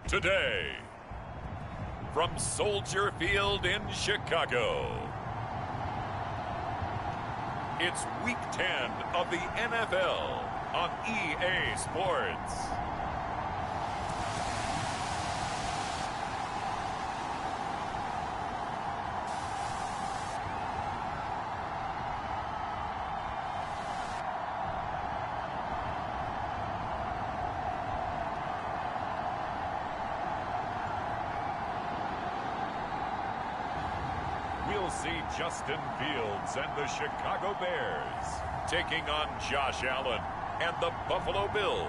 today. From Soldier Field in Chicago, it's Week 10 of the NFL on EA Sports. We'll see Justin Fields and the Chicago Bears taking on Josh Allen and the Buffalo Bills.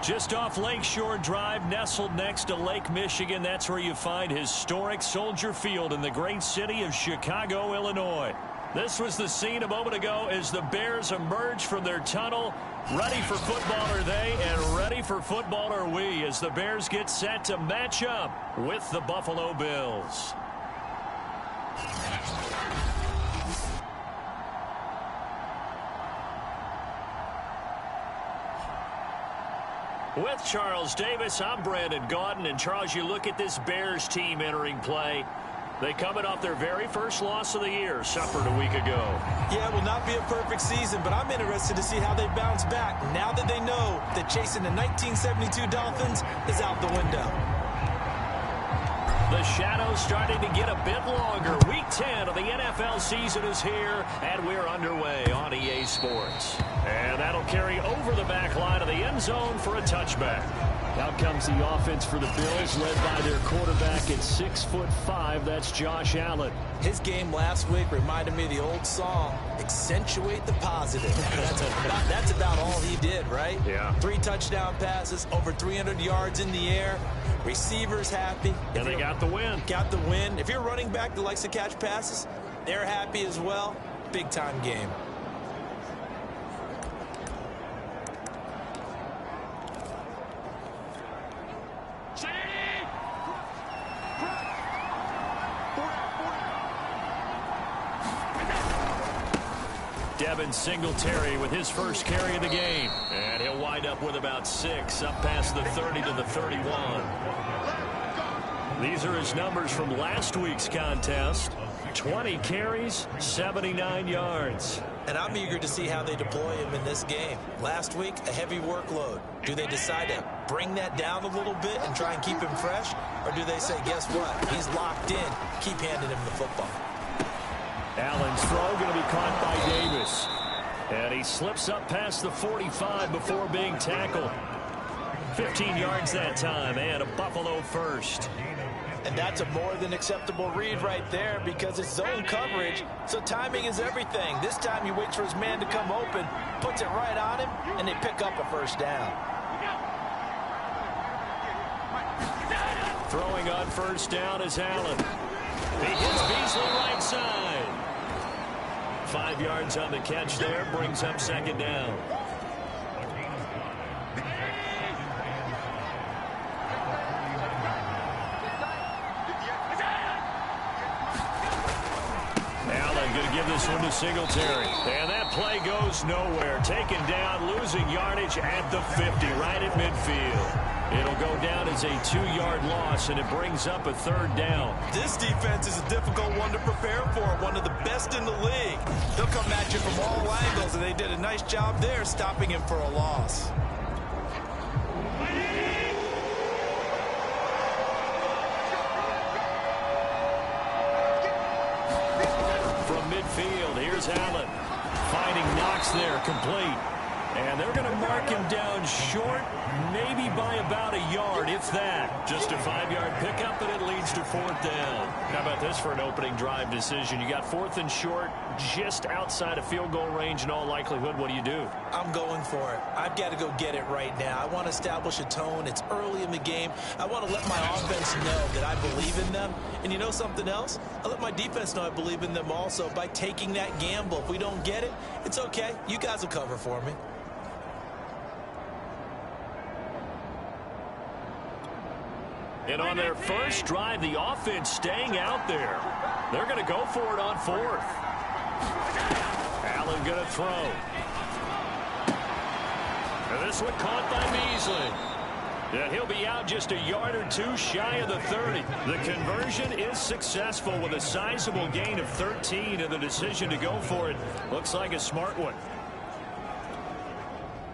Just off Lakeshore Drive, nestled next to Lake Michigan, that's where you find historic Soldier Field in the great city of Chicago, Illinois. This was the scene a moment ago as the Bears emerged from their tunnel. Ready for football are they, and ready for football are we, as the Bears get set to match up with the Buffalo Bills. With Charles Davis, I'm Brandon Gaudin. And Charles, you look at this Bears team entering play. They coming off their very first loss of the year, suffered a week ago. Yeah, it will not be a perfect season, but I'm interested to see how they bounce back now that they know that chasing the 1972 Dolphins is out the window. The shadow's starting to get a bit longer. Week 10 of the NFL season is here, and we're underway on EA Sports. And that'll carry over the back line of the end zone for a touchback. Out comes the offense for the Bills, led by their quarterback at 6'5". That's Josh Allen. His game last week reminded me of the old song, accentuate the positive. That's about all he did, right? Yeah. 3 touchdown passes, over 300 yards in the air. Receivers happy. And they got the win. Got the win. If you're a running back that likes to catch passes, they're happy as well. Big-time game. Devin Singletary with his first carry of the game. And he'll wind up with about 6, up past the 30 to the 31. These are his numbers from last week's contest. 20 carries, 79 yards. And I'm eager to see how they deploy him in this game. Last week, a heavy workload. Do they decide to bring that down a little bit and try and keep him fresh? Or do they say, guess what? He's locked in. Keep handing him the football. Allen's throw going to be caught by Davis. And he slips up past the 45 before being tackled. 15 yards that time, and a Buffalo first. And that's a more than acceptable read right there because it's zone coverage, so timing is everything. This time he waits for his man to come open, puts it right on him, and they pick up a first down. Throwing on first down is Allen. He hits Beasley right side. 5 yards on the catch there, brings up second down. Allen going to give this one to Singletary. And that play goes nowhere. Taken down, losing yardage at the 50, right at midfield. It'll go down as a 2-yard loss, and it brings up a third down. This defense is a difficult one to prepare for, one of the best in the league. They'll come at you from all angles, and they did a nice job there stopping him for a loss. From midfield, here's Allen. Finding Knox there, complete. And they're going to mark him down short, maybe by about a yard, if that. Just a 5-yard pickup, and it leads to fourth down. How about this for an opening drive decision? You got 4th and short, just outside of field goal range in all likelihood. What do you do? I'm going for it. I've got to go get it right now. I want to establish a tone. It's early in the game. I want to let my offense know that I believe in them. And you know something else? I let my defense know I believe in them also by taking that gamble. If we don't get it, it's okay. You guys will cover for me. And on their first drive, the offense staying out there. They're going to go for it on 4th. Allen going to throw. And this one caught by Beasley. And he'll be out just a yard or two shy of the 30. The conversion is successful with a sizable gain of 13, and the decision to go for it looks like a smart one.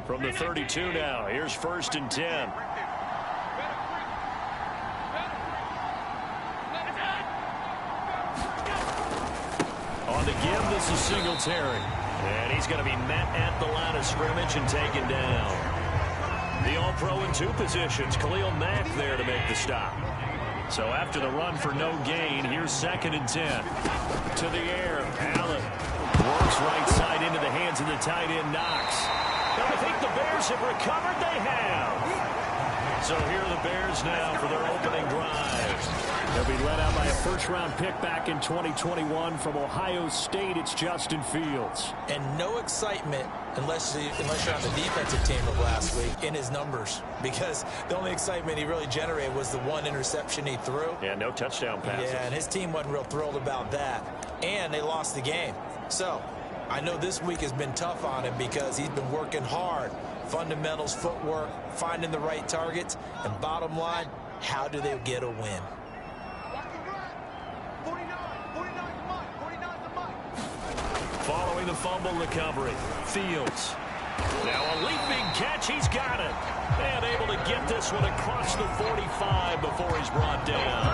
From the 32 now, here's 1st and 10. On the give, this is Singletary. And he's going to be met at the line of scrimmage and taken down. The All-Pro in 2 positions. Khalil Mack there to make the stop. So after the run for no gain, here's 2nd and 10. To the air, Allen works right side into the hands of the tight end, Knox. Now I think the Bears have recovered. They have. So here are the Bears now for their opening drive. They'll be led out by a first-round pick back in 2021 from Ohio State. It's Justin Fields. And no excitement unless you're on the defensive team of last week in his numbers, because the only excitement he really generated was the 1 interception he threw. Yeah, no touchdown passes. Yeah, and his team wasn't real thrilled about that. And they lost the game. So I know this week has been tough on him because he's been working hard. Fundamentals, footwork, finding the right targets. And bottom line, how do they get a win? Following the fumble recovery, Fields. Now a leaping catch, he's got it. And able to get this one across the 45 before he's brought down.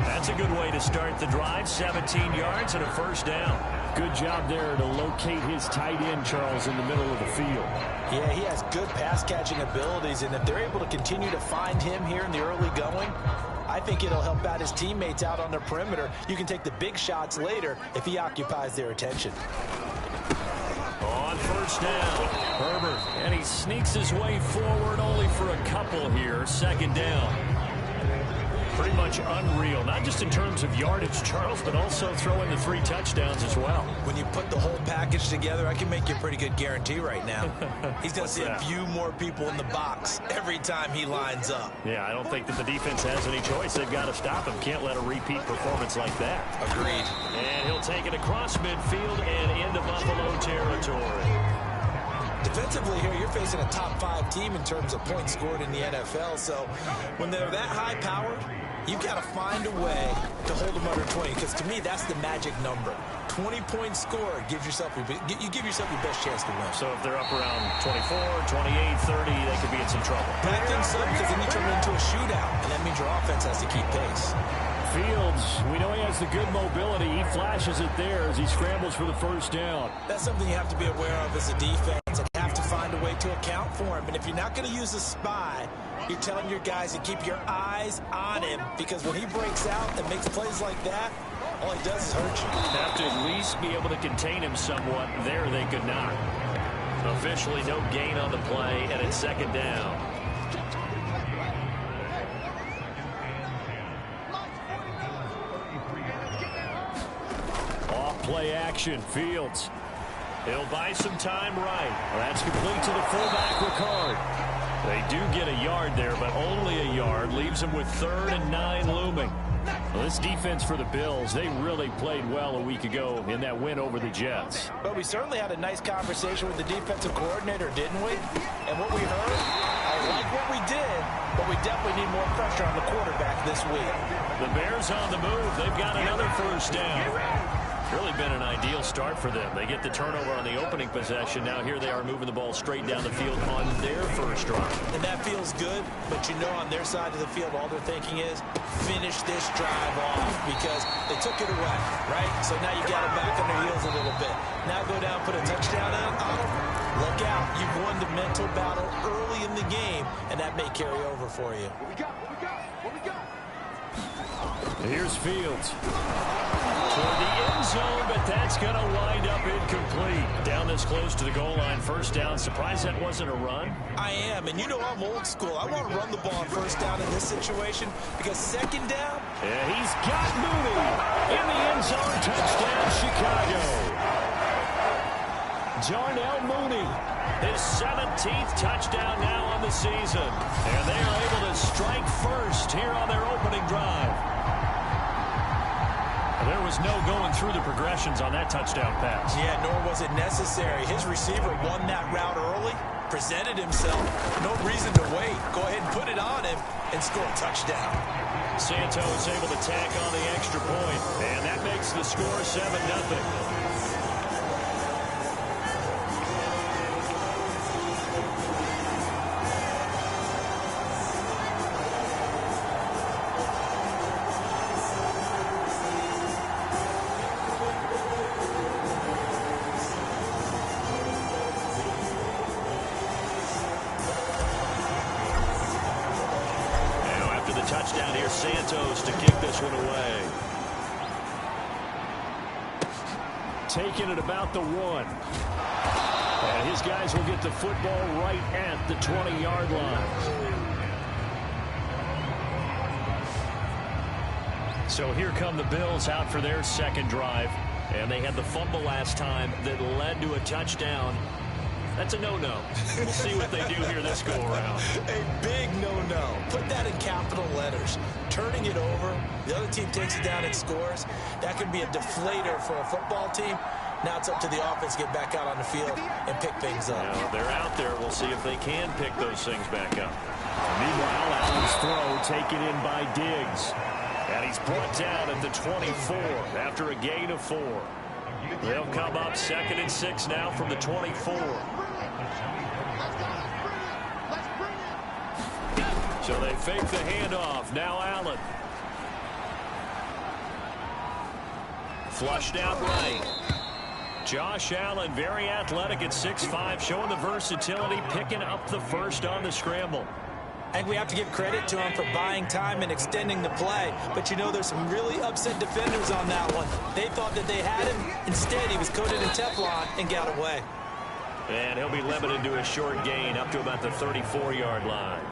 That's a good way to start the drive, 17 yards and a first down. Good job there to locate his tight end, Charles, in the middle of the field. Yeah, he has good pass-catching abilities, and if they're able to continue to find him here in the early going, I think it'll help out his teammates out on the perimeter. You can take the big shots later if he occupies their attention. On first down, Herbert, and he sneaks his way forward only for a couple here. 2nd down. Pretty much unreal, not just in terms of yardage, Charles, but also throwing the 3 touchdowns as well. When you put the whole package together, I can make you a pretty good guarantee right now. He's going to see a few more people in the box every time he lines up. Yeah, I don't think that the defense has any choice. They've got to stop him. Can't let a repeat performance like that. Agreed. And he'll take it across midfield and into Buffalo territory. Defensively here, you're facing a top 5 team in terms of points scored in the NFL. So when they're that high-powered, you've got to find a way to hold them under 20, because to me, that's the magic number. 20 points scored, you give yourself your best chance to win. So if they're up around 24, 28, 30, they could be in some trouble. I think so, because then you turn it into a shootout, and that means your offense has to keep pace. Fields, we know he has the good mobility. He flashes it there as he scrambles for the first down. That's something you have to be aware of as a defense and have to find a way to account for him. And if you're not going to use a spy, you're telling your guys to keep your eyes on him, because when he breaks out and makes plays like that, all he does is hurt you. Have to at least be able to contain him somewhat. There they could not. Officially no gain on the play, and it's 2nd down. Play action, Fields. He'll buy some time right. That's complete to the fullback, Ricard. They do get a yard there, but only a yard. Leaves them with 3rd and 9 looming. Well, this defense for the Bills, they really played well a week ago in that win over the Jets. But we certainly had a nice conversation with the defensive coordinator, didn't we? And what we heard, I like what we did, but we definitely need more pressure on the quarterback this week. The Bears on the move. They've got another first down. Really been an ideal start for them. They get the turnover on the opening possession. Now here they are moving the ball straight down the field on their first drive. And that feels good, but you know on their side of the field, all they're thinking is finish this drive off, because they took it away, right? So now you got them back on their heels a little bit. Now go down, put a touchdown on them. Look out. You've won the mental battle early in the game, and that may carry over for you. What we got? Here's Fields. Toward the end zone, but that's going to wind up incomplete. Down this close to the goal line, first down. Surprised that wasn't a run? I am, and you know I'm old school. I want to run the ball on first down in this situation, because 2nd down. Yeah, he's got Mooney in the end zone. Touchdown, Chicago. Darnell Mooney, his 17th touchdown now on the season. And they are able to strike first here on their opening drive. There was no going through the progressions on that touchdown pass. Yeah, nor was it necessary. His receiver won that route early, presented himself. No reason to wait. Go ahead and put it on him and score a touchdown. Santos able to tack on the extra point, and that makes the score 7-0. Touchdown here, Santos to kick this one away. Taking it about the 1. And his guys will get the football right at the 20-yard line. So here come the Bills out for their second drive. And they had the fumble last time that led to a touchdown. That's a no-no. We'll see what they do here this go-around. A big no-no. Put that in capital letters. Turning it over, the other team takes it down and scores. That could be a deflator for a football team. Now it's up to the offense to get back out on the field and pick things up. Now, they're out there. We'll see if they can pick those things back up. Meanwhile, Allen's throw taken in by Diggs. And he's brought down at the 24 after a gain of 4. They'll come up 2nd and 6 now from the 24. So they fake the handoff. Now Allen. Flushed out right. Josh Allen, very athletic at 6'5", showing the versatility, picking up the first on the scramble. I think we have to give credit to him for buying time and extending the play. But, you know, there's some really upset defenders on that one. They thought that they had him. Instead, he was coated in Teflon and got away. And he'll be limited to a short gain up to about the 34-yard line.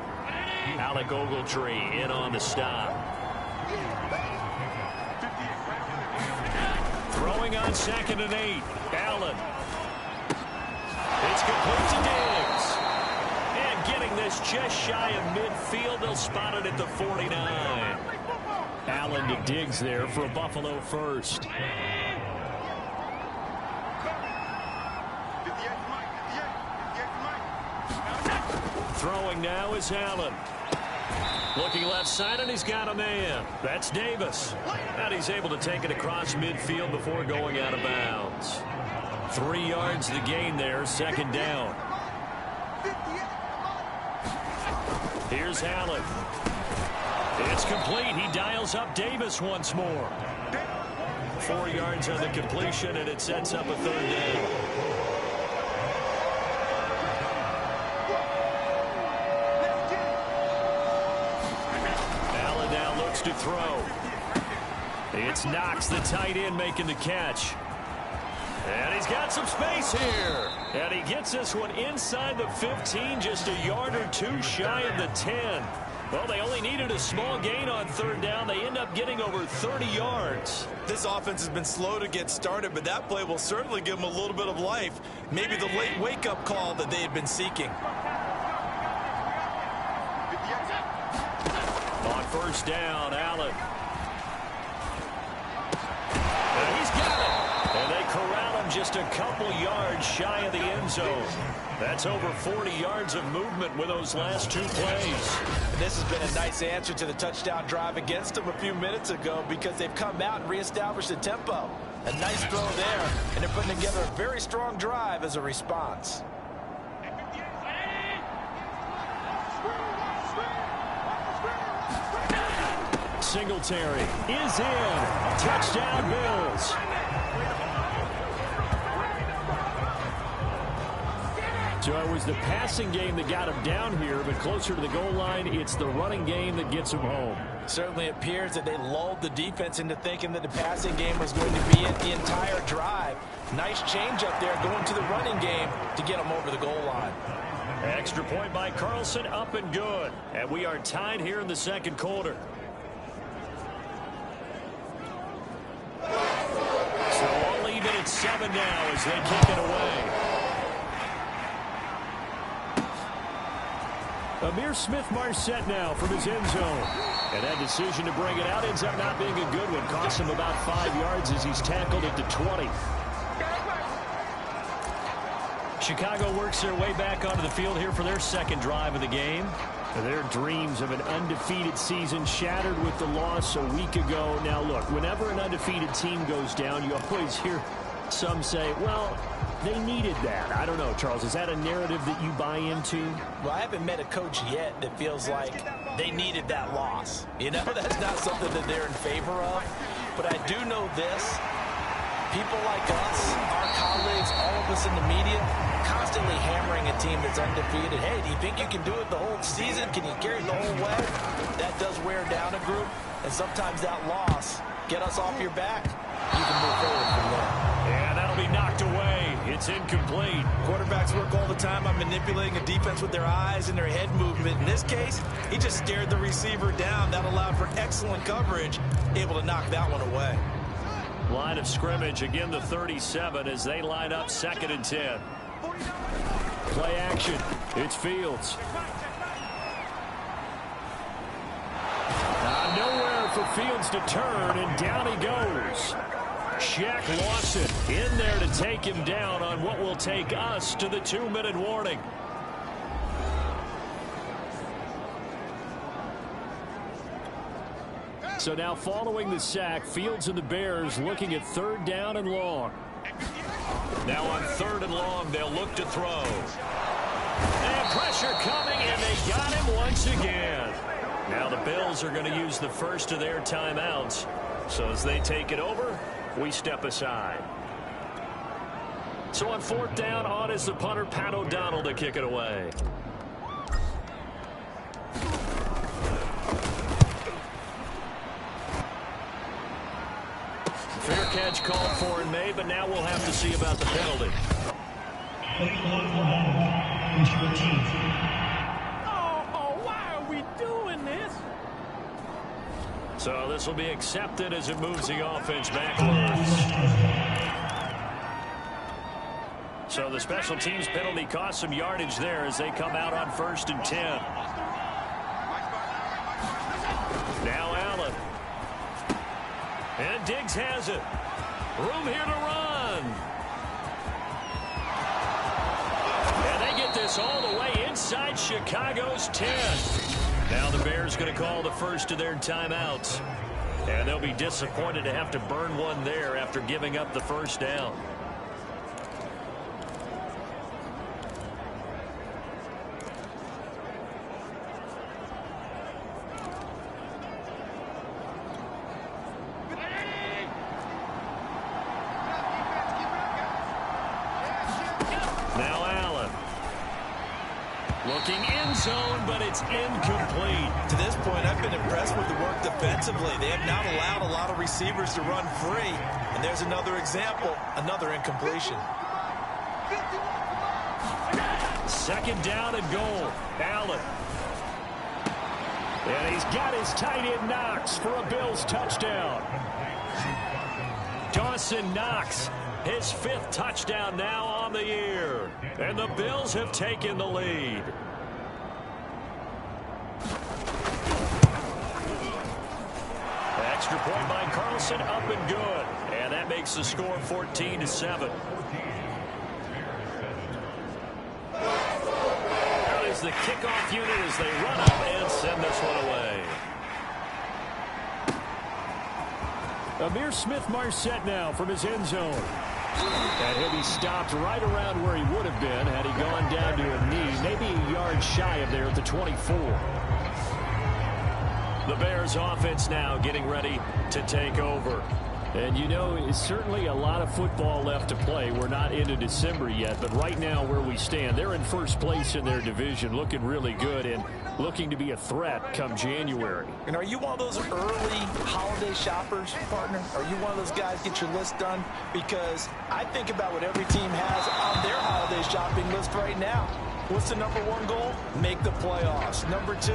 Alec Ogletree in on the stop. Throwing on 2nd and 8. Allen. It's complete to Diggs. And getting this just shy of midfield. They'll spot it at the 49. Allen to Diggs there for a Buffalo first. Throwing now is Allen. Looking left side, and he's got a man. That's Davis. And he's able to take it across midfield before going out of bounds. 3 yards the gain there, 2nd down. Here's Allen. It's complete. He dials up Davis once more. 4 yards on the completion, and it sets up a 3rd down. To throw. It's Knox, the tight end, making the catch. And he's got some space here. And he gets this one inside the 15, just a yard or 2 shy of the 10. Well, they only needed a small gain on 3rd down. They end up getting over 30 yards. This offense has been slow to get started, but that play will certainly give them a little bit of life. Maybe the late wake-up call that they had been seeking. On 1st down, Allen. And he's got it. And they corral him just a couple yards shy of the end zone. That's over 40 yards of movement with those last 2 plays. And this has been a nice answer to the touchdown drive against them a few minutes ago because they've come out and reestablished the tempo. A nice throw there, and they're putting together a very strong drive as a response. Singletary is in. Touchdown, Bills. So it was the passing game that got him down here, but closer to the goal line, it's the running game that gets him home. Certainly appears that they lulled the defense into thinking that the passing game was going to be it the entire drive. Nice change up there going to the running game to get them over the goal line. Extra point by Carlson, up and good. And we are tied here in the 2nd quarter. So all even at 7 now as they kick it away. Amir Smith-Marset now from his end zone. And that decision to bring it out ends up not being a good one. Costs him about 5 yards as he's tackled at the 20. Chicago works their way back onto the field here for their second drive of the game. Their dreams of an undefeated season shattered with the loss a week ago. Now, look, whenever an undefeated team goes down, you always hear some say, well, they needed that. I don't know, Charles. Is that a narrative that you buy into? Well, I haven't met a coach yet that feels like they needed that loss. You know, that's not something that they're in favor of. But I do know this. People like us, our colleagues, all of us in the media, constantly hammering a team that's undefeated. Hey, do you think you can do it the whole season? Can you carry it the whole way? That does wear down a group. And sometimes that loss, get us off your back, you can move forward from there. Yeah, that'll be knocked away. It's incomplete. Quarterbacks work all the time on manipulating a defense with their eyes and their head movement. In this case, he just stared the receiver down. That allowed for excellent coverage, able to knock that one away. Line of scrimmage, again the 37 as they line up 2nd and 10. Play action. It's Fields. Nowhere for Fields to turn, and down he goes. Shaq Lawson in there to take him down on what will take us to the 2-minute warning. So now following the sack, Fields and the Bears looking at 3rd down and long. Now on 3rd and long, they'll look to throw. And pressure coming, and they got him once again. Now the Bills are going to use the first of their timeouts. So as they take it over, we step aside. So on 4th down, on is the punter, Pat O'Donnell, to kick it away. Fair catch called for and made, but now we'll have to see about the penalty. Oh, why are we doing this? So this will be accepted as it moves the offense backwards. So the special teams penalty cost some yardage there as they come out on 1st and 10. Now Allen. And Diggs has it. Room here to run. And they get this all the way inside Chicago's 10. Now the Bears going to call the first of their timeouts. And they'll be disappointed to have to burn one there after giving up the first down. Looking in zone, but it's incomplete. To this point, I've been impressed with the work defensively. They have not allowed a lot of receivers to run free. And there's another example, another incompletion. 2nd down and goal. Allen. And he's got his tight end Knox for a Bills touchdown. Dawson Knox, his 5th touchdown now on the year. And the Bills have taken the lead. Extra point by Carlson, up and good. And that makes the score 14-7. That is the kickoff unit as they run up and send this one away. Amir Smith-Marset now from his end zone. And he'll be stopped right around where he would have been had he gone down to a knee, maybe a yard shy of there at the 24. The Bears offense now getting ready to take over. And you know, it's certainly a lot of football left to play. We're not into December yet, but right now where we stand, they're in first place in their division, looking really good and looking to be a threat come January. And are you one of those early holiday shoppers, partner? Are you one of those guys get your list done? Because I think about what every team has on their holiday shopping list right now. What's the number 1 goal? Make the playoffs. Number 2,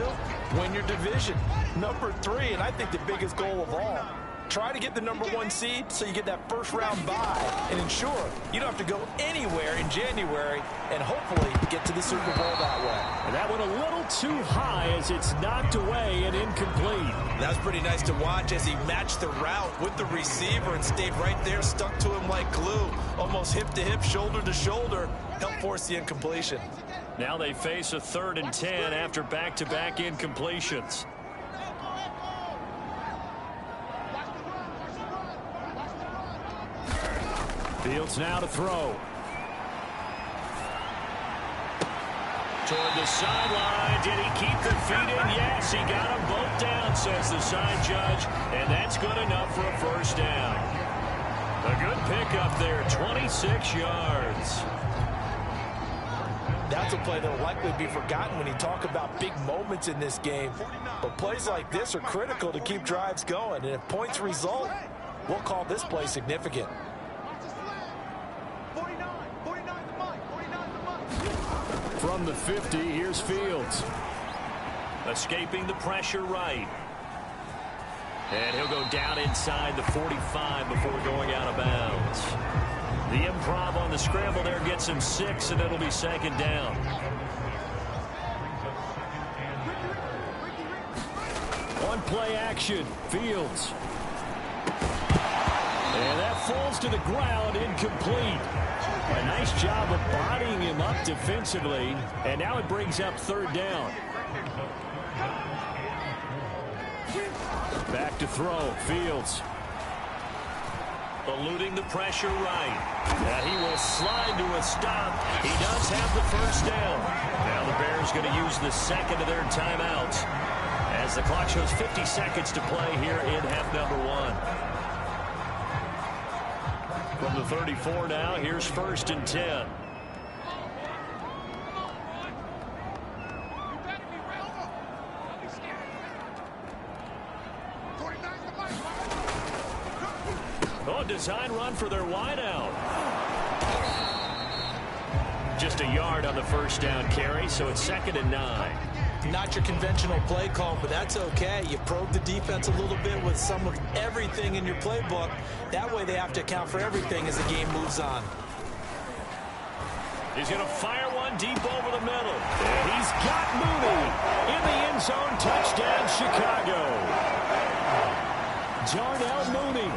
win your division. Number 3, and I think the biggest goal of all, Try to get the #1 seed so you get that first-round bye and ensure you don't have to go anywhere in January and hopefully get to the Super Bowl that way. And that went a little too high as it's knocked away and incomplete. That was pretty nice to watch as he matched the route with the receiver and stayed right there, stuck to him like glue, almost hip-to-hip, shoulder-to-shoulder, helped force the incompletion. Now they face a 3rd and 10 after back-to-back incompletions. Fields now to throw. Toward the sideline. Did he keep the feet in? Yes, he got them both down, says the side judge. And that's good enough for a first down. A good pickup there, 26 yards. That's a play that will likely be forgotten when you talk about big moments in this game. But plays like this are critical to keep drives going. And if points result, we'll call this play significant. From the 50, here's Fields. Escaping the pressure right. And he'll go down inside the 45 before going out of bounds. The improv on the scramble there gets him 6, and it'll be 2nd down. On play action, Fields. And that falls to the ground, incomplete. A nice job of bodying him up defensively, and now it brings up 3rd down. Back to throw, Fields. Eluding the pressure right. Now he will slide to a stop. He does have the first down. Now the Bears going to use the 2nd of their timeouts as the clock shows 50 seconds to play here in half number 1. From the 34 now, here's 1st and 10. Oh, design run for their wideout. Just a yard on the first down carry, so it's 2nd and 9. Not your conventional play call, but that's okay. You probe the defense a little bit with some of everything in your playbook. That way they have to account for everything as the game moves on. He's going to fire one deep over the middle. And he's got Mooney in the end zone. Touchdown, Chicago. Darnell Mooney.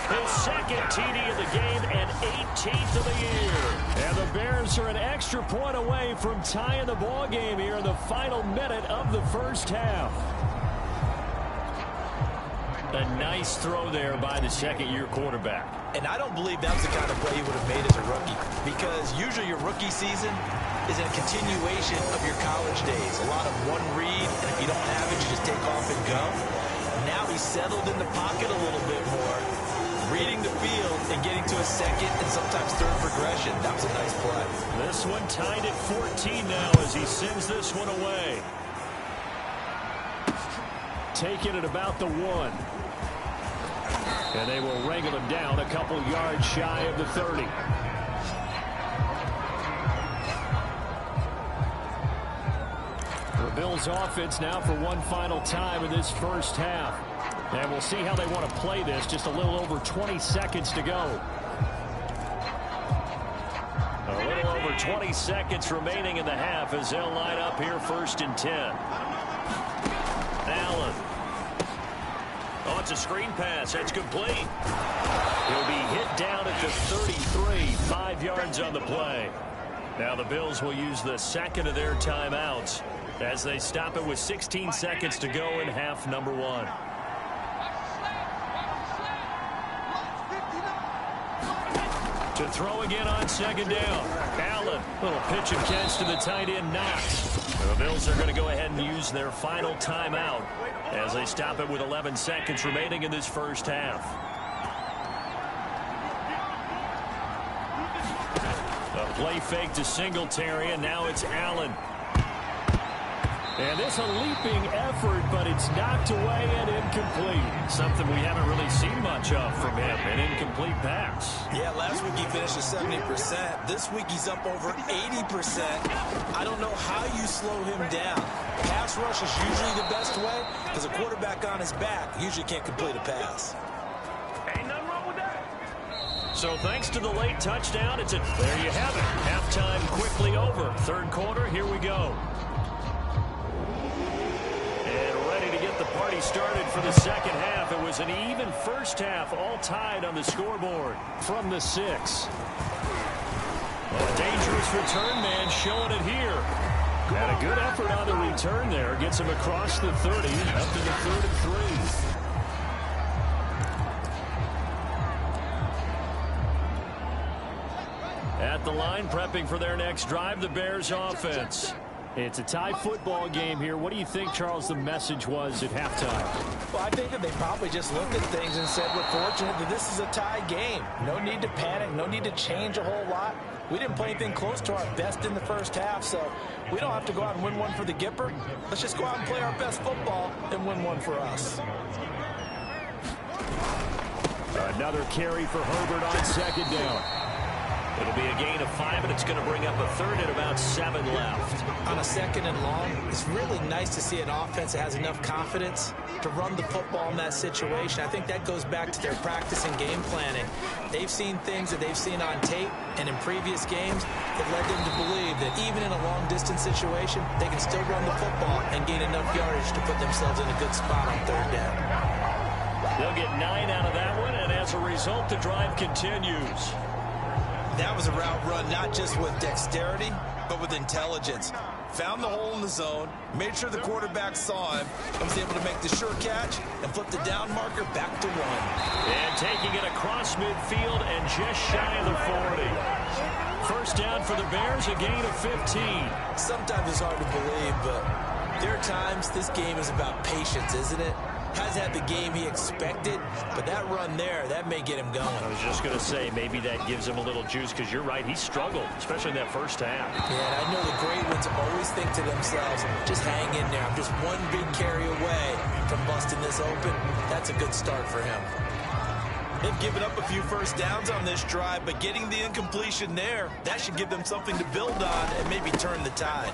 His 2nd TD of the game and 18th of the year. And the Bears are an extra point away from tying the ball game here in the final minute of the first half. A nice throw there by the 2nd-year quarterback. And I don't believe that's the kind of play he would have made as a rookie, because usually your rookie season is a continuation of your college days. A lot of one read, and if you don't have it, you just take off and go. Now he's settled in the pocket a little bit more, reading the field and getting to a 2nd and sometimes 3rd progression. That was a nice play. This one tied at 14 now as he sends this one away. Taking it about the 1. And they will wrangle him down a couple yards shy of the 30. The Bills offense now for one final time in this first half. And we'll see how they want to play this. Just a little over 20 seconds to go. A little over 20 seconds remaining in the half as they'll line up here 1st and 10. Allen. Oh, it's a screen pass. That's complete. He'll be hit down at the 33. 5 yards on the play. Now the Bills will use the 2nd of their timeouts as they stop it with 16 seconds to go in half number 1. To throw again on 2nd down. Allen, little pitch and catch to the tight end, Knox. The Bills are going to go ahead and use their final timeout as they stop it with 11 seconds remaining in this first half. A play fake to Singletary, and now it's Allen. And this a leaping effort, but it's knocked away and incomplete. Something we haven't really seen much of from him, an incomplete pass. Yeah, last week he finished at 70%. This week he's up over 80%. I don't know how you slow him down. Pass rush is usually the best way because a quarterback on his back usually can't complete a pass. So thanks to the late touchdown, there you have it. Halftime quickly over. Third quarter, here we go. And ready to get the party started for the second half. It was an even first half, all tied on the scoreboard from the 6. A dangerous return man showing it here. And a good effort on the return there. Gets him across the 30, up to the 33. At the line, prepping for their next drive, the Bears offense. It's a tie football game here. What do you think, Charles, the message was at halftime? Well, I think that they probably just looked at things and said, we're fortunate that this is a tie game. No need to panic, no need to change a whole lot. We didn't play anything close to our best in the first half, so we don't have to go out and win one for the Gipper. Let's just go out and play our best football and win one for us. Another carry for Herbert on second down. It'll be a gain of 5, and it's going to bring up a third and about 7 left. On a second and long, it's really nice to see an offense that has enough confidence to run the football in that situation. I think that goes back to their practice and game planning. They've seen things that they've seen on tape and in previous games that led them to believe that even in a long-distance situation, they can still run the football and gain enough yardage to put themselves in a good spot on third down. They'll get 9 out of that one, and as a result, the drive continues. That was a route run not just with dexterity, but with intelligence. Found the hole in the zone, made sure the quarterback saw him, and was able to make the sure catch and flip the down marker back to 1. And taking it across midfield and just shy of the 40. First down for the Bears, a gain of 15. Sometimes it's hard to believe, but there are times this game is about patience, isn't it? Hasn't had the game he expected, but that run there, that may get him going. I was just going to say, maybe that gives him a little juice, because you're right, he struggled, especially in that first half. Yeah, and I know the great ones always think to themselves, just hang in there. I'm just one big carry away from busting this open. That's a good start for him. They've given up a few first downs on this drive, but getting the incompletion there, that should give them something to build on and maybe turn the tide.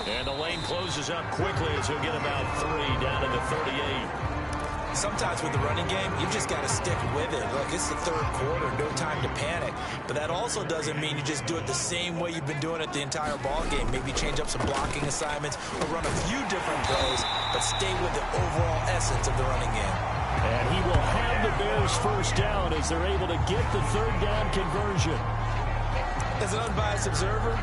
And the lane closes up quickly as he'll get about 3 down to the 38. Sometimes with the running game, you've just got to stick with it. Look, it's the third quarter, no time to panic. But that also doesn't mean you just do it the same way you've been doing it the entire ball game. Maybe change up some blocking assignments or run a few different plays, but stay with the overall essence of the running game. And he will have the Bears first down as they're able to get the third down conversion. As an unbiased observer,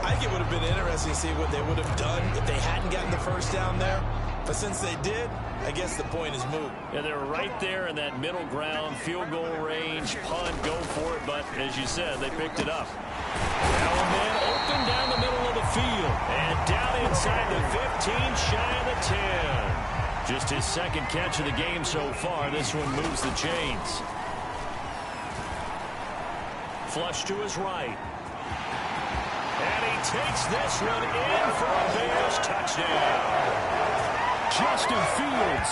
I think it would have been interesting to see what they would have done if they hadn't gotten the first down there. But since they did, I guess the point is moot. Yeah, they're right there in that middle ground, field goal range, punt, go for it. But as you said, they picked it up. Now a man open down the middle of the field. And down inside the 15, shy of the 10. Just his second catch of the game so far. This one moves the chains. Flush to his right. And he takes this one in for a Bears touchdown. Justin Fields.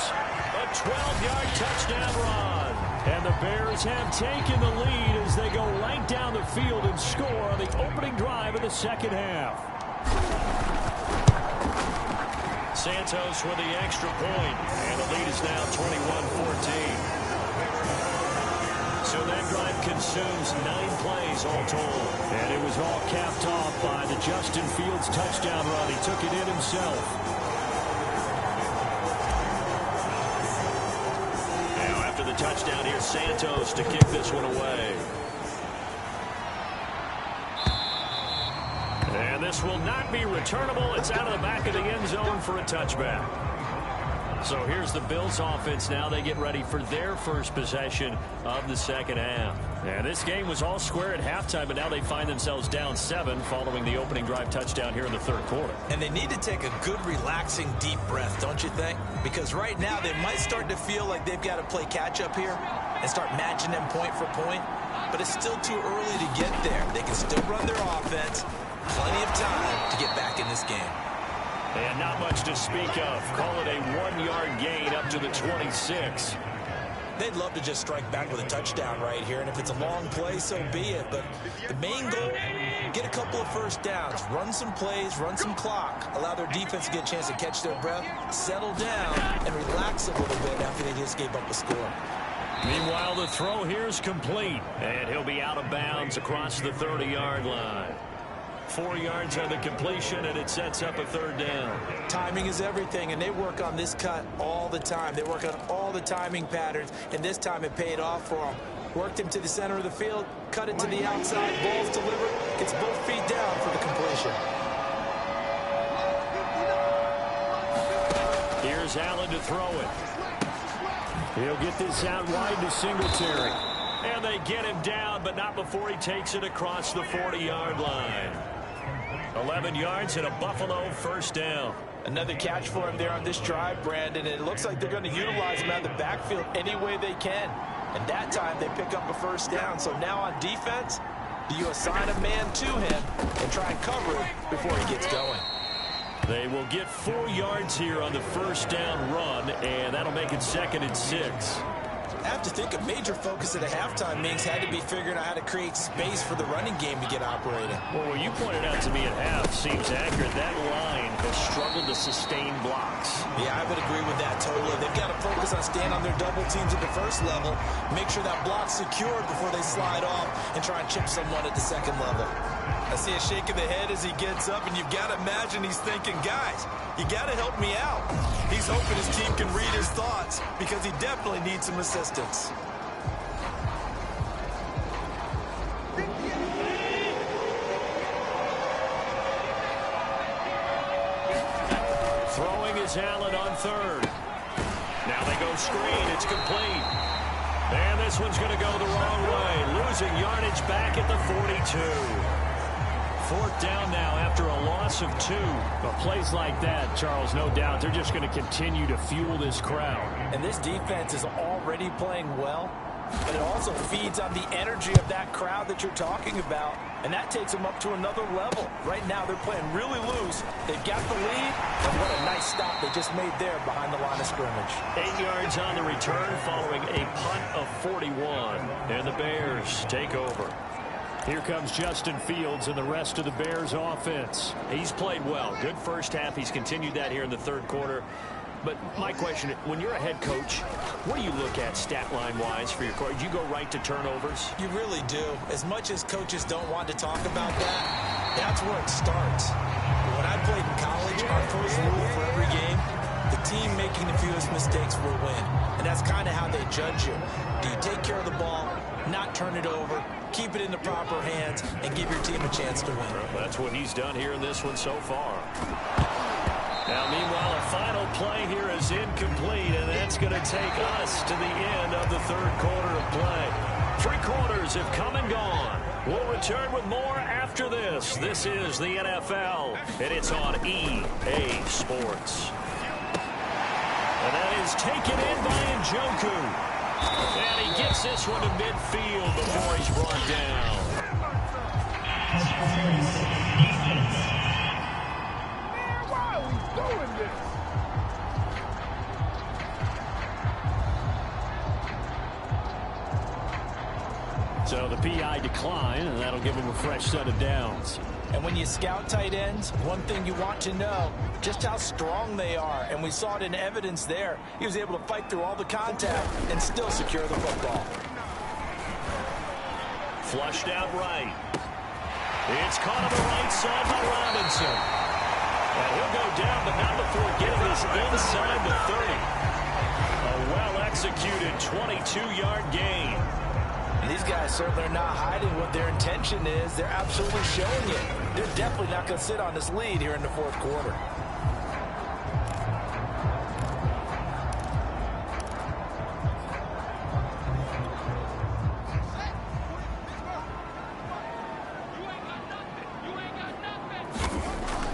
A 12-yard touchdown run. And the Bears have taken the lead as they go right down the field and score on the opening drive of the second half. Santos with the extra point, and the lead is now 21-14. So that drive consumes 9 plays all told. And it was all capped off by the Justin Fields touchdown run. He took it in himself. Now after the touchdown, here's Santos to kick this one away. And this will not be returnable. It's out of the back of the end zone for a touchback. So here's the Bills offense now. They get ready for their first possession of the second half. And this game was all square at halftime, but now they find themselves down 7 following the opening drive touchdown here in the third quarter. And they need to take a good, relaxing, deep breath, don't you think? Because right now they might start to feel like they've got to play catch-up here and start matching them point for point. But it's still too early to get there. They can still run their offense. Plenty of time to get back in this game. And not much to speak of. Call it a 1-yard gain up to the 26. They'd love to just strike back with a touchdown right here, and if it's a long play, so be it. But the main goal, get a couple of first downs, run some plays, run some clock, allow their defense to get a chance to catch their breath, settle down, and relax a little bit after they just gave up a score. Meanwhile, the throw here is complete, and he'll be out of bounds across the 30-yard line. 4 yards on the completion, and it sets up a third down. Timing is everything, and they work on this cut all the time. They work on all the timing patterns, and this time it paid off for them. Worked him to the center of the field, cut it to the outside, ball's delivered, gets both feet down for the completion. Here's Allen to throw it. He'll get this out wide to Singletary. And they get him down, but not before he takes it across the 40-yard line. 11 yards and a Buffalo first down. Another catch for him there on this drive, Brandon. And it looks like they're going to utilize him out of the backfield any way they can. And that time they pick up a first down. So now on defense, do you assign a man to him and try and cover it before he gets going? They will get 4 yards here on the first down run, and that'll make it 2nd and 6. I have to think a major focus at a halftime means had to be figuring out how to create space for the running game to get operating. Well, what you pointed out to me at half seems accurate. That line has struggled to sustain blocks. Yeah, I would agree with that totally. They've got to focus on staying on their double teams at the first level, make sure that block's secured before they slide off and try and chip someone at the second level. I see a shake of the head as he gets up, and you've got to imagine he's thinking, guys, you got to help me out. He's hoping his team can read his thoughts because he definitely needs some assistance. Throwing is Allen on third. Now they go screen. It's complete. And this one's going to go the wrong way. Losing yardage back at the 42. 4th down now after a loss of 2. But plays like that, Charles, no doubt, they're just going to continue to fuel this crowd. And this defense is already playing well, but it also feeds on the energy of that crowd that you're talking about, and that takes them up to another level. Right now, they're playing really loose. They've got the lead, and what a nice stop they just made there behind the line of scrimmage. 8 yards on the return following a punt of 41, and the Bears take over. Here comes Justin Fields and the rest of the Bears offense. He's played well. Good first half. He's continued that here in the third quarter. But my question, when you're a head coach, what do you look at stat line-wise for your coach? Do you go right to turnovers? You really do. As much as coaches don't want to talk about that, that's where it starts. When I played in college, our first rule for every game, the team making the fewest mistakes will win. And that's kind of how they judge you. Do you take care of the ball, not turn it over, keep it in the proper hands, and give your team a chance to win? Well, that's what he's done here in this one so far. Now, meanwhile, a final play here is incomplete, and that's going to take us to the end of the third quarter of play. 3 quarters have come and gone. We'll return with more after this. This is the NFL, and it's on EA Sports. And that is taken in by Njoku. And he gets this one to midfield before he's brought down. Why are we doing this? So the PI decline, and that'll give him a fresh set of downs. And when you scout tight ends, one thing you want to know, just how strong they are. And we saw it in evidence there. He was able to fight through all the contact and still secure the football. Flushed out right. It's caught on the right side by Robinson. And he'll go down, but not before getting this inside the 30. A well-executed 22-yard gain. And these guys certainly are not hiding what their intention is. They're absolutely showing it. They're definitely not going to sit on this lead here in the fourth quarter.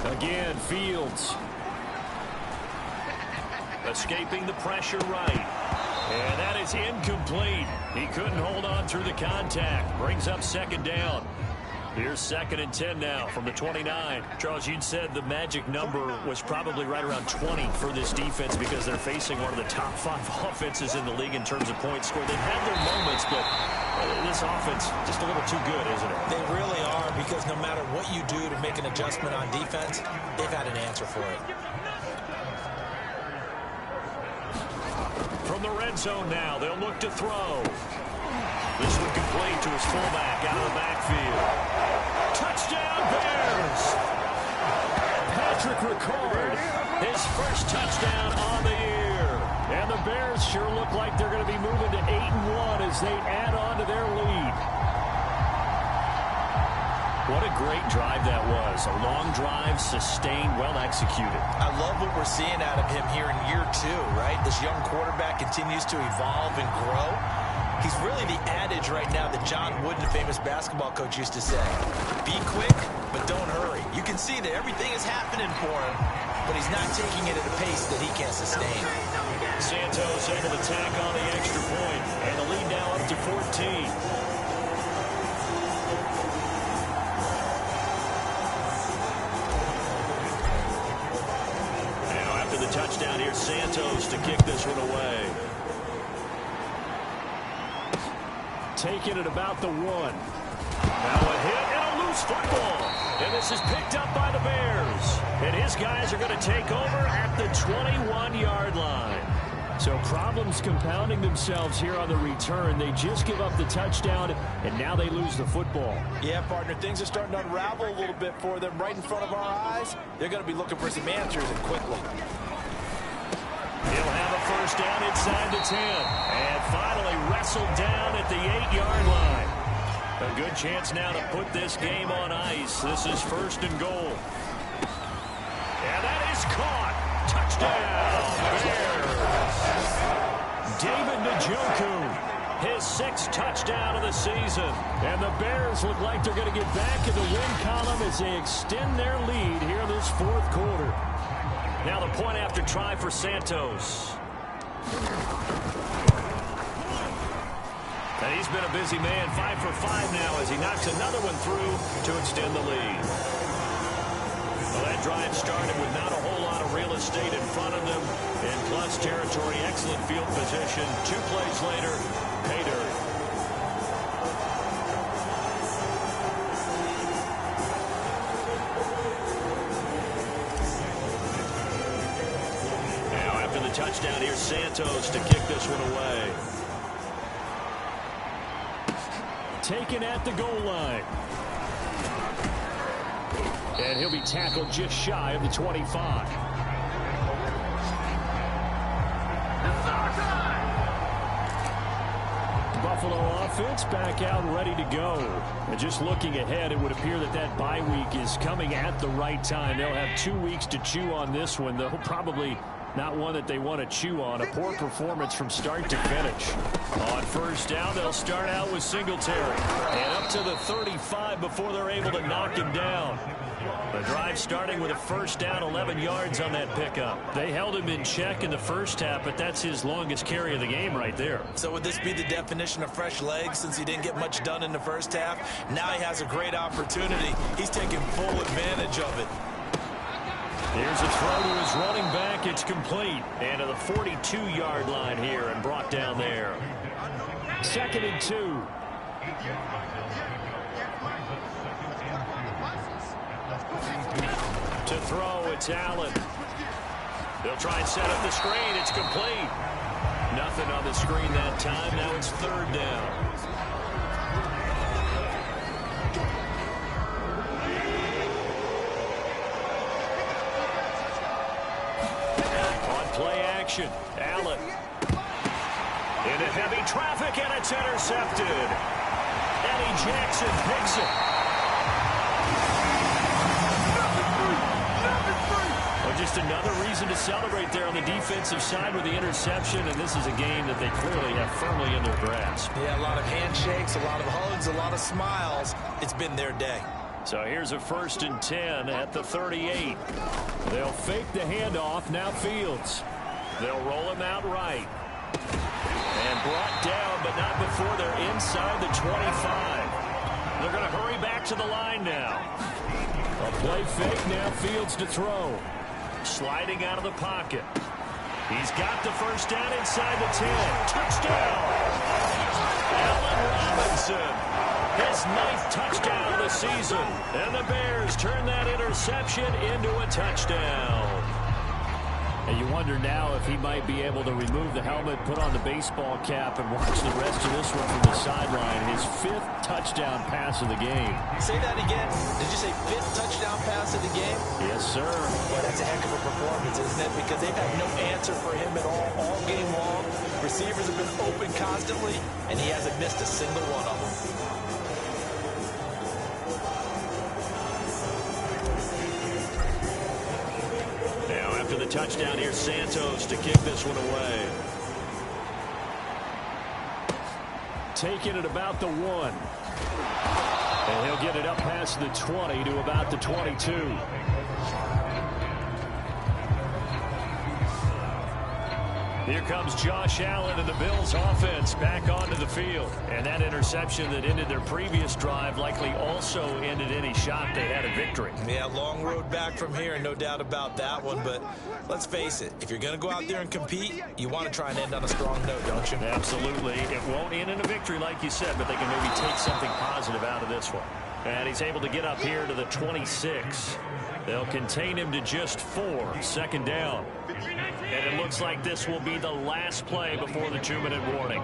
Again, Fields. Escaping the pressure right. And that is incomplete. He couldn't hold on through the contact. Brings up second down. Here's 2nd and 10 now from the 29. Charles, you'd said the magic number was probably right around 20 for this defense because they're facing one of the top 5 offenses in the league in terms of points scored. They've had their moments, but this offense just a little too good, isn't it? They really are, because no matter what you do to make an adjustment on defense, they've had an answer for it. From in the red zone now. They'll look to throw. This one complete to his fullback out of the backfield. Touchdown, Bears! Patrick Ricard, his first touchdown on the year. And the Bears sure look like they're going to be moving to 8-1 as they add on to their lead. What a great drive that was. A long drive, sustained, well executed. I love what we're seeing out of him here in year 2, right? This young quarterback continues to evolve and grow. He's really the adage right now that John Wooden, a famous basketball coach, used to say. Be quick, but don't hurry. You can see that everything is happening for him, but he's not taking it at a pace that he can't sustain. Santos able to tack on the extra point, and the lead now up to 14. The touchdown here, Santos to kick this one away. Taking it about the 1. Now a hit and a loose football. And this is picked up by the Bears. And his guys are going to take over at the 21-yard line. So problems compounding themselves here on the return. They just give up the touchdown, and now they lose the football. Yeah, partner, things are starting to unravel a little bit for them right in front of our eyes. They're going to be looking for some answers, and quickly. He'll have a first down inside the 10. And finally wrestled down at the 8-yard line. A good chance now to put this game on ice. This is 1st and goal. And that is caught. Touchdown, Bears. David Njoku, his 6th touchdown of the season. And the Bears look like they're going to get back in the win column as they extend their lead here this 4th quarter. Now the point after try for Santos. And he's been a busy man, 5 for 5 now as he knocks another one through to extend the lead. Well, that drive started with not a whole lot of real estate in front of them. In plus territory, excellent field position. 2 plays later, pay dirt. Touchdown here, Santos to kick this one away. Taken at the goal line. And he'll be tackled just shy of the 25. Buffalo offense back out and ready to go. And just looking ahead, it would appear that that bye week is coming at the right time. They'll have 2 weeks to chew on this one. They'll probably not one that they want to chew on. A poor performance from start to finish. On first down, they'll start out with Singletary. And up to the 35 before they're able to knock him down. The drive starting with a first down, 11 yards on that pickup. They held him in check in the first half, but that's his longest carry of the game right there. So would this be the definition of fresh legs since he didn't get much done in the first half? Now he has a great opportunity. He's taking full advantage of it. Here's a throw to his running back. It's complete. And to the 42-yard line here and brought down there. 2nd and 2. To throw, it's Allen. They'll try and set up the screen. It's complete. Nothing on the screen that time. Now it's 3rd down. Play action. Allen. Into heavy traffic, and it's intercepted. Eddie Jackson picks it. Well, just another reason to celebrate there on the defensive side with the interception, and this is a game that they clearly have firmly in their grasp. Yeah, a lot of handshakes, a lot of hugs, a lot of smiles. It's been their day. So here's a 1st and 10 at the 38. They'll fake the handoff. Now Fields. They'll roll him out right. And brought down, but not before they're inside the 25. They're going to hurry back to the line now. A play fake. Now Fields to throw. Sliding out of the pocket. He's got the first down inside the 10. Touchdown! Allen Robinson. His 9th touchdown of the season. And the Bears turn that interception into a touchdown. And you wonder now if he might be able to remove the helmet, put on the baseball cap, and watch the rest of this one from the sideline. His 5th touchdown pass of the game. Say that again. Did you say 5th touchdown pass of the game? Yes, sir. Boy, that's a heck of a performance, isn't it? Because they've had no answer for him at all game long. Receivers have been open constantly, and he hasn't missed a single one of them. The touchdown here, Santos to kick this one away. Taking it about the 1. And he'll get it up past the 20 to about the 22. Here comes Josh Allen and the Bills offense back onto the field. And that interception that ended their previous drive likely also ended any shot they had at victory. Yeah, long road back from here, no doubt about that one. But let's face it, if you're going to go out there and compete, you want to try and end on a strong note, don't you? Absolutely. It won't end in a victory like you said, but they can maybe take something positive out of this one. And he's able to get up here to the 26. They'll contain him to just 4. 2nd down. And it looks like this will be the last play before the 2-minute warning.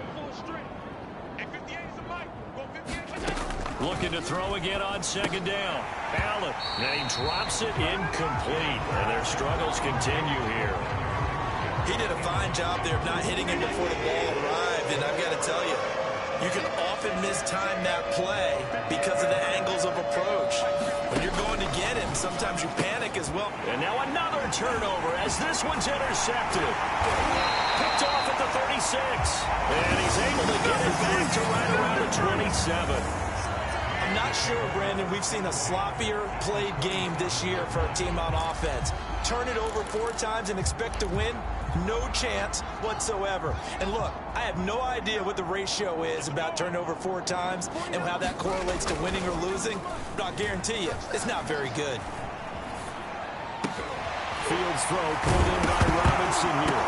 Looking to throw again on 2nd down. Allen, and he drops it incomplete. And their struggles continue here. He did a fine job there of not hitting him before the ball arrived. And I've got to tell you, you can often mistime that play because of the angles of approach. When you're going to get him, sometimes you panic as well. And now another turnover as this one's intercepted. Picked off at the 36. And he's able to get it back to right around the 27. I'm not sure, Brandon, we've seen a sloppier played game this year for a team on offense. Turn it over 4 times and expect to win? No chance whatsoever. And look, I have no idea what the ratio is about turnover 4 times and how that correlates to winning or losing. But I'll guarantee you, it's not very good. Fields throw pulled in by Robinson here.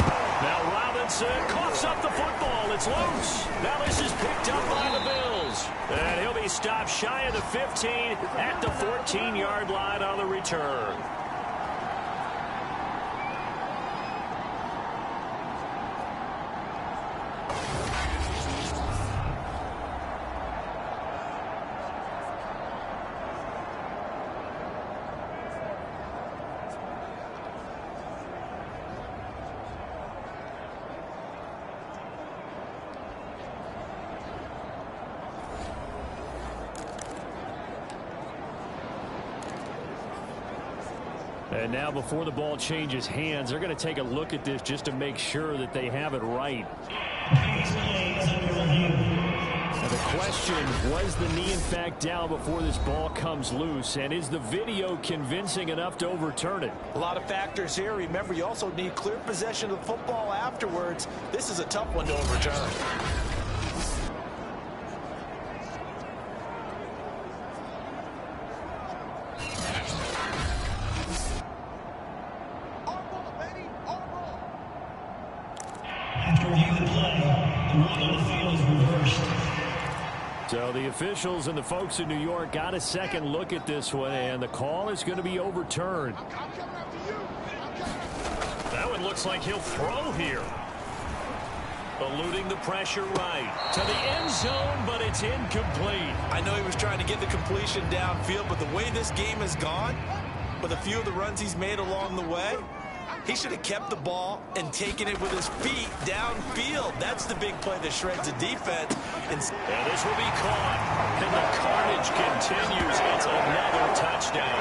Now Robinson coughs up the football. It's loose. Now this is picked up by the Bills. And he'll be stopped shy of the 15 at the 14-yard line on the return. And now before the ball changes hands, they're going to take a look at this just to make sure that they have it right. Now the question, was the knee in fact down before this ball comes loose? And is the video convincing enough to overturn it? A lot of factors here. Remember, you also need clear possession of the football afterwards. This is a tough one to overturn. So the officials and the folks in New York got a second look at this one, and the call is going to be overturned. That one looks like he'll throw here. Eluding the pressure right to the end zone, but it's incomplete. I know he was trying to get the completion downfield, but the way this game has gone, with a few of the runs he's made along the way, he should have kept the ball and taken it with his feet downfield. That's the big play that shreds the defense. And this will be caught, and the carnage continues. It's another touchdown.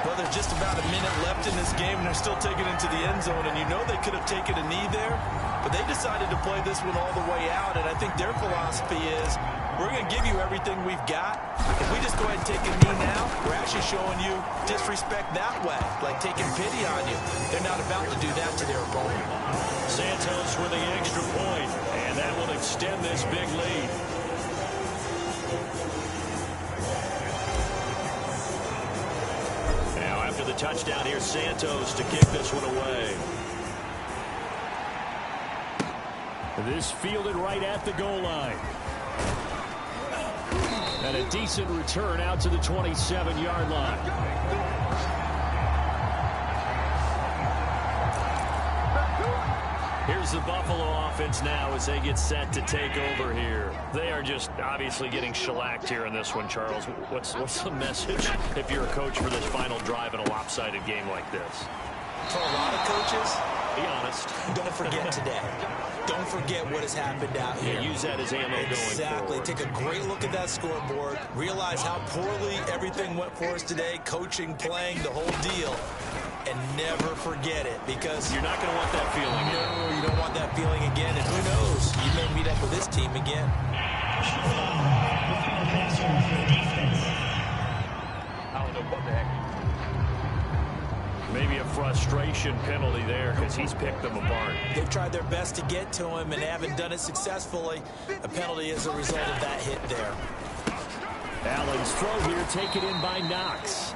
Well, there's just about a minute left in this game, and they're still taking it to the end zone. And you know they could have taken a knee there, but they decided to play this one all the way out. And I think their philosophy is, we're going to give you everything we've got. If we just go ahead and take a knee now, we're actually showing you disrespect that way, like taking pity on you. They're not about to do that to their opponent. Santos with the extra point, and that will extend this big lead. Now after the touchdown, here's Santos to kick this one away. This fielded right at the goal line. And a decent return out to the 27-yard line. Here's the Buffalo offense now as they get set to take over here. They are just obviously getting shellacked here in this one, Charles. What's the message if you're a coach for this final drive in a lopsided game like this? For a lot of coaches, be honest. Don't forget today. Don't forget what has happened out here. Use that as ammo going forward. Exactly. Take a great look at that scoreboard. Realize how poorly everything went for us today. Coaching, playing, the whole deal. And never forget it, because you're not going to want that feeling again. No, you don't want that feeling again. And who knows? You may meet up with this team again. I don't know what the heck. Maybe a frustration penalty there because he's picked them apart. They've tried their best to get to him and haven't done it successfully. A penalty as a result of that hit there. Allen's throw here taken in by Knox.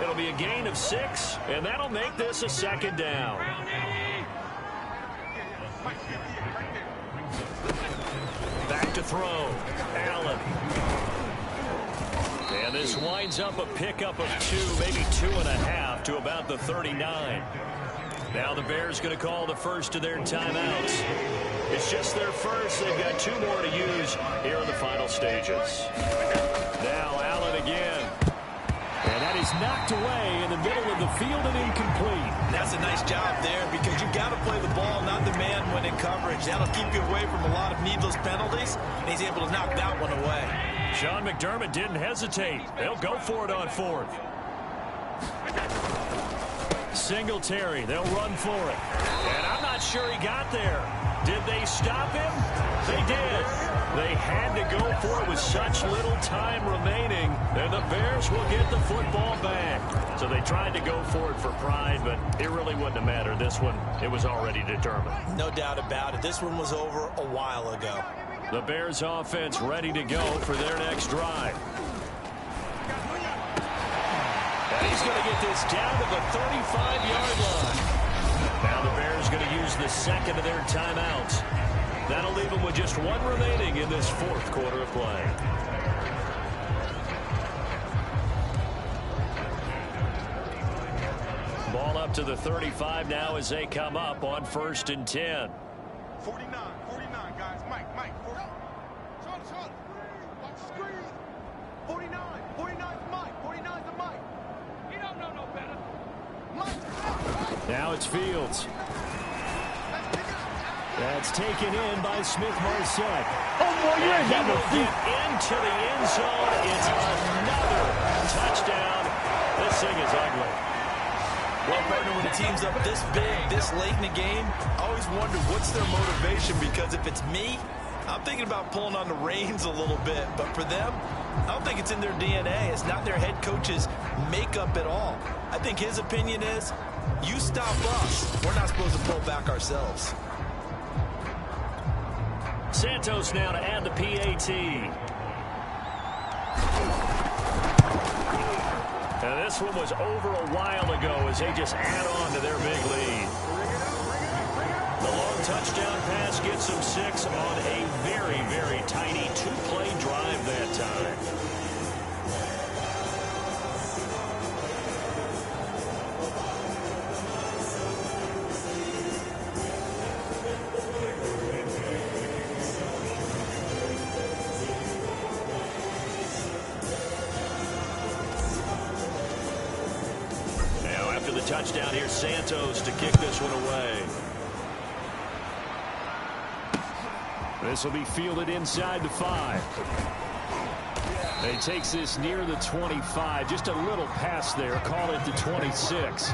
It'll be a gain of 6, and that'll make this a second down. Back to throw. Allen. And this winds up a pickup of 2, maybe 2.5 to about the 39. Now the Bears going to call the first of their timeouts. It's just their first. They've got 2 more to use here in the final stages. Now Allen again. And that is knocked away in the middle of the field and incomplete. That's a nice job there, because you've got to play the ball, not the man when in coverage. That'll keep you away from a lot of needless penalties, and he's able to knock that one away. Sean McDermott didn't hesitate. They'll go for it on 4th. Singletary, they'll run for it. And I'm not sure he got there. Did they stop him? They did. They had to go for it with such little time remaining, and the Bears will get the football back. So they tried to go for it for pride, but it really wouldn't have mattered. This one, it was already determined. No doubt about it. This one was over a while ago. The Bears offense ready to go for their next drive. And he's going to get this down to the 35-yard line. Now the Bears going to use the second of their timeouts. That'll leave them with just 1 remaining in this 4th quarter of play. Ball up to the 35 now as they come up on 1st and 10. 49, guys. Mike. 40. Shot. Watch the screen. 49. 49's Mike. 49's the Mike. You don't know no better. Mike. Now it's Fields. That's taken in by Smith-Marsette. Oh, boy, you ain't got no feet. Into the end zone. It's another touchdown. This thing is ugly. Well, partner, when a team's up this big, this late in the game, I always wonder what's their motivation, because if it's me, I'm thinking about pulling on the reins a little bit. But for them, I don't think it's in their DNA. It's not their head coach's makeup at all. I think his opinion is, you stop us. We're not supposed to pull back ourselves. Santos now to add the PAT. And this one was over a while ago as they just add on to their big lead. The long touchdown pass gets them 6 on a very, very tiny 2-play drive that time. Touchdown here, Santos to kick this one away. This will be fielded inside the 5. He takes this near the 25. Just a little pass there. Call it the 26.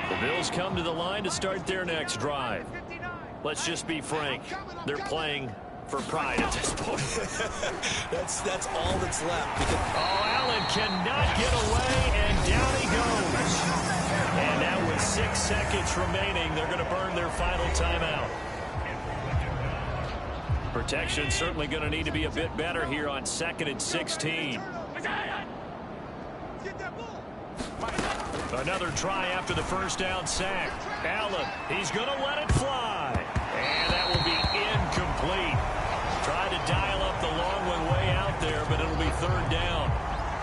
The Bills come to the line to start their next drive. Let's just be frank. They're playing for pride at this point. That's all that's left. Allen cannot get away, and down he goes. And now with 6 seconds remaining, they're going to burn their final timeout. Protection certainly going to need to be a bit better here on 2nd and 16. Another try after the first down sack. Allen, he's going to let it fly. And that will be incomplete. Tried to dial up the long one way out there, but it'll be 3rd down.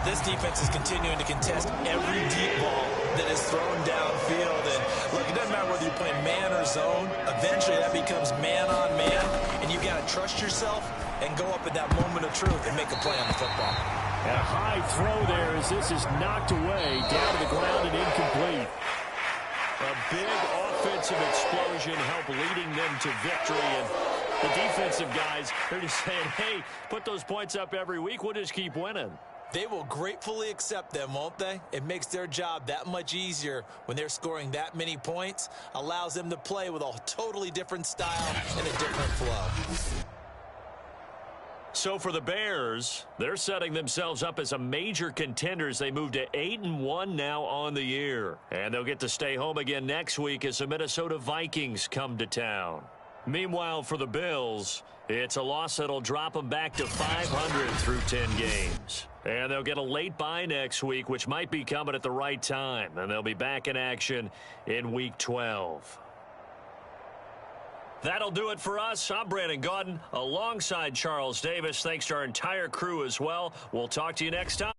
This defense is continuing to contest every deep ball that is thrown downfield. And look, it doesn't matter whether you're playing man or zone. Eventually, that becomes man on man, and you've got to trust yourself and go up at that moment of truth and make a play on the football. And a high throw there as this is knocked away, down to the ground and incomplete. A big offensive explosion helped leading them to victory. And the defensive guys, they're just saying, hey, put those points up every week. We'll just keep winning. They will gratefully accept them, won't they? It makes their job that much easier when they're scoring that many points. Allows them to play with a totally different style and a different flow. So for the Bears, they're setting themselves up as a major contender as they move to 8-1 now on the year. And they'll get to stay home again next week as the Minnesota Vikings come to town. Meanwhile, for the Bills, it's a loss that'll drop them back to 500 through 10 games. And they'll get a late bye next week, which might be coming at the right time. And they'll be back in action in Week 12. That'll do it for us. I'm Brandon Gaudin alongside Charles Davis. Thanks to our entire crew as well. We'll talk to you next time.